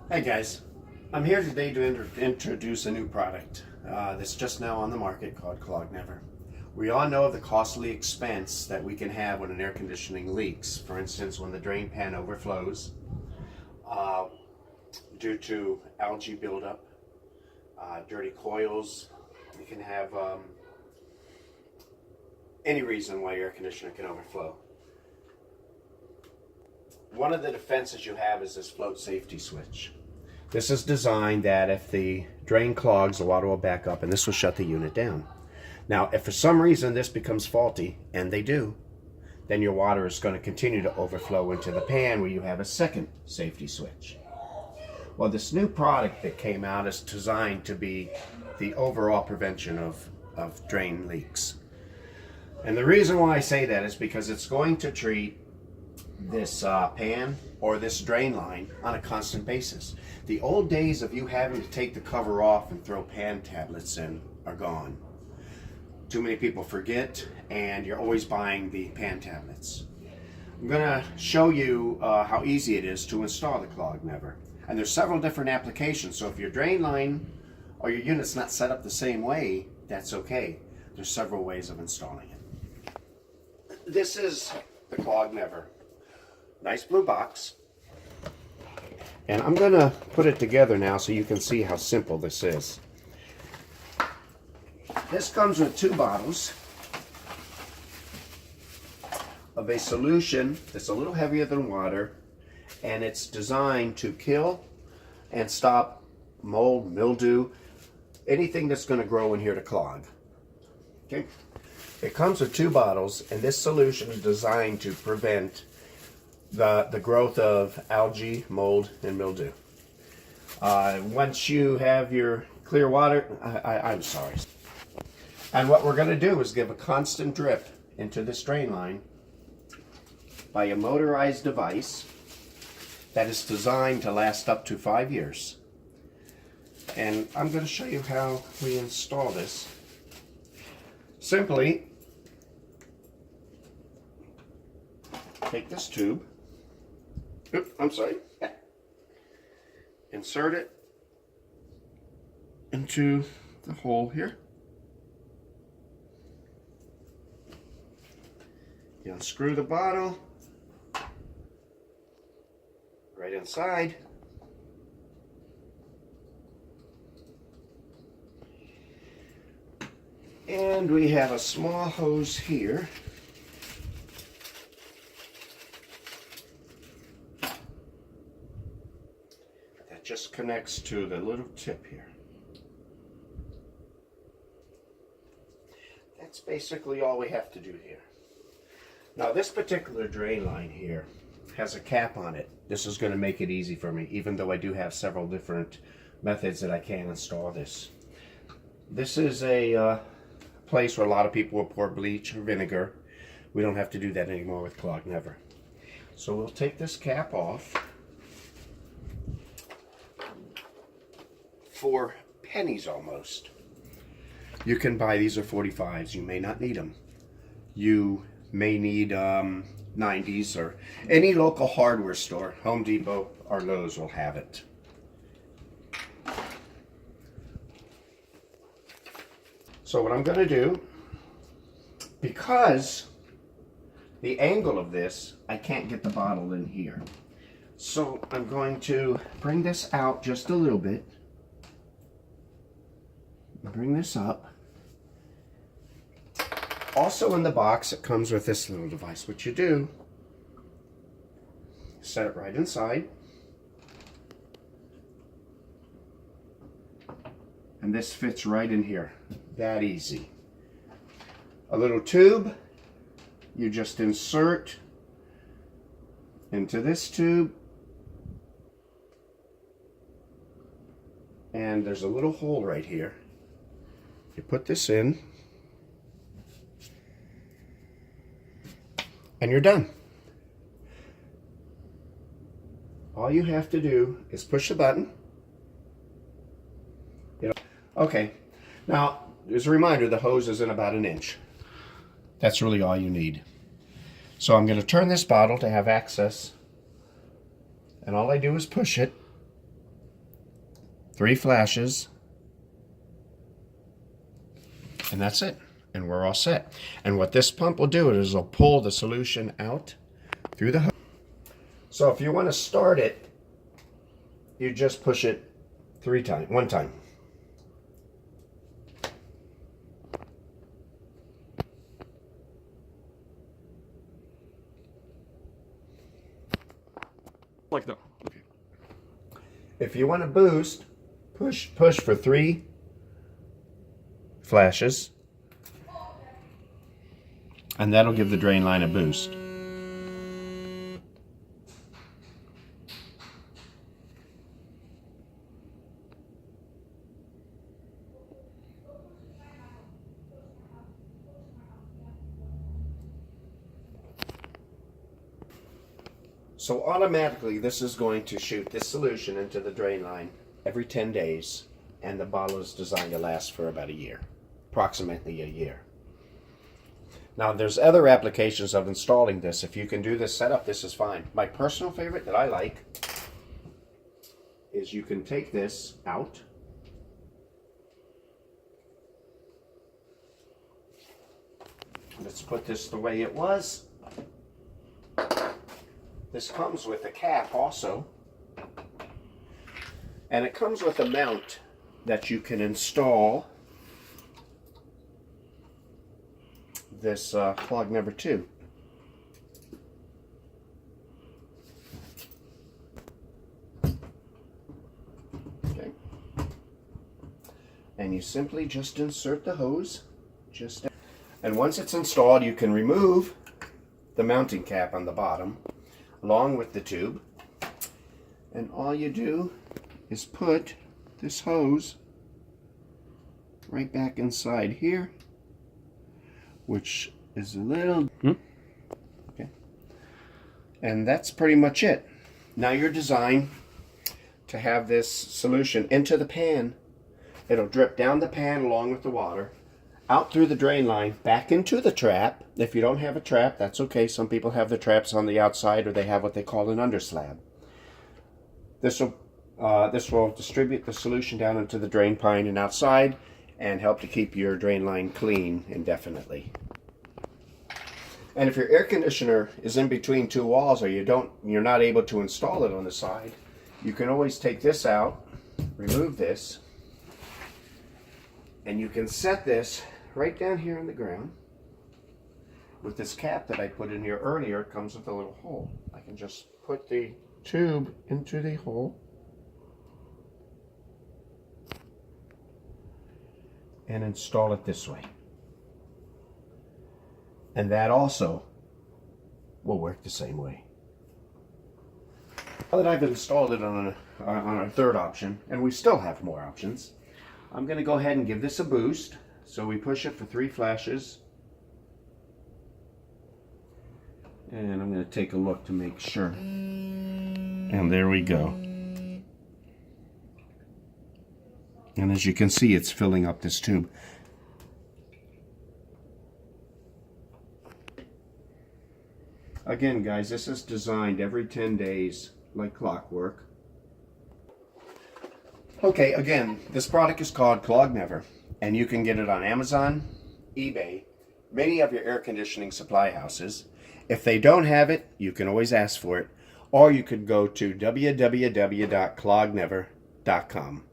Hey guys, I'm here today to introduce a new product that's just now on the market called CLOGNEVER. We all know of the costly expense that we can have when an air conditioning leaks. For instance, when the drain pan overflows due to algae buildup, dirty coils. You can have any reason why your air conditioner can overflow. One of the defenses you have is this float safety switch. This is designed that if the drain clogs, the water will back up, and this will shut the unit down. Now, if for some reason this becomes faulty, and they do, then your water is going to continue to overflow into the pan where you have a second safety switch. Well, this new product that came out is designed to be the overall prevention of drain leaks. And the reason why I say that is because it's going to treat this pan or this drain line on a constant basis. The old days of you having to take the cover off and throw pan tablets in are gone. Too many people forget, and you're always buying the pan tablets. I'm going to show you how easy it is to install the CLOGNEVER. And there's several different applications, so if your drain line or your unit's not set up the same way, that's okay. There's several ways of installing it. This is the CLOGNEVER. Nice blue box. And I'm going to put it together now so you can see how simple this is. This comes with 2 bottles of a solution that's a little heavier than water, and it's designed to kill and stop mold, mildew, anything that's going to grow in here to clog. Okay? It comes with 2 bottles, and this solution is designed to prevent the growth of algae, mold, and mildew. Once you have your clear water, I'm sorry. And what we're going to do is give a constant drip into this drain line by a motorized device that is designed to last up to 5 years. And I'm going to show you how we install this. Simply take this tube. Oops, I'm sorry. Insert it into the hole here. You unscrew the bottle right inside. And we have a small hose here. That just connects to the little tip here. That's basically all we have to do here. Now, this particular drain line here has a cap on it. This is going to make it easy for me, even though I do have several different methods that I can install this. This is a place where a lot of people will pour bleach or vinegar. We don't have to do that anymore with CLOGNEVER. So we'll take this cap off for pennies almost. You can buy these are 45s. You may not need them. You may need 90s, or any local hardware store, Home Depot or Lowe's will have it. So what I'm going to do, because the angle of this, I can't get the bottle in here. So I'm going to bring this out just a little bit. Bring this up. Also in the box, it comes with this little device. What you do, set it right inside. And this fits right in here. That easy. A little tube, you just insert into this tube. And there's a little hole right here. You put this in. And you're done. All you have to do is push the button. Okay, now as a reminder, the hose is in about 1 inch. That's really all you need. So I'm going to turn this bottle to have access, and all I do is push it, 3 flashes, and that's it. And we're all set. And what this pump will do is it'll pull the solution out through the hose. So if you want to start it, you just push it one time. Like that. Okay. If you want to boost, push for 3 flashes, and that'll give the drain line a boost. So automatically this is going to shoot this solution into the drain line every 10 days, and the bottle is designed to last for about a year, approximately a year. Now there's other applications of installing this. If you can do this setup, this is fine. My personal favorite that I like is you can take this out. Let's put this the way it was. This comes with a cap also, and it comes with a mount that you can install this CLOGNEVER tube. Okay. And you simply just insert the hose, and once it's installed, you can remove the mounting cap on the bottom along with the tube, and all you do is put this hose right back inside here, which is a little okay, and that's pretty much it. Now you're designed to have this solution into the pan. It'll drip down the pan along with the water, out through the drain line, back into the trap. If you don't have a trap, that's okay. Some people have the traps on the outside, or they have what they call an underslab. This will distribute the solution down into the drain pipe and outside, and help to keep your drain line clean indefinitely. And if your air conditioner is in between 2 walls, or you're not able to install it on the side, you can always take this out, remove this, and you can set this right down here on the ground. With this cap that I put in here earlier, it comes with a little hole. I can just put the tube into the hole and install it this way. And that also will work the same way. Now that I've installed it on our third option, and we still have more options, I'm going to go ahead and give this a boost. So we push it for 3 flashes. And I'm going to take a look to make sure. And there we go. And as you can see, it's filling up this tube. Again, guys, this is designed every 10 days like clockwork. Okay, again, this product is called CLOGNEVER, and you can get it on Amazon, eBay, many of your air conditioning supply houses. If they don't have it, you can always ask for it, or you could go to www.clognever.com.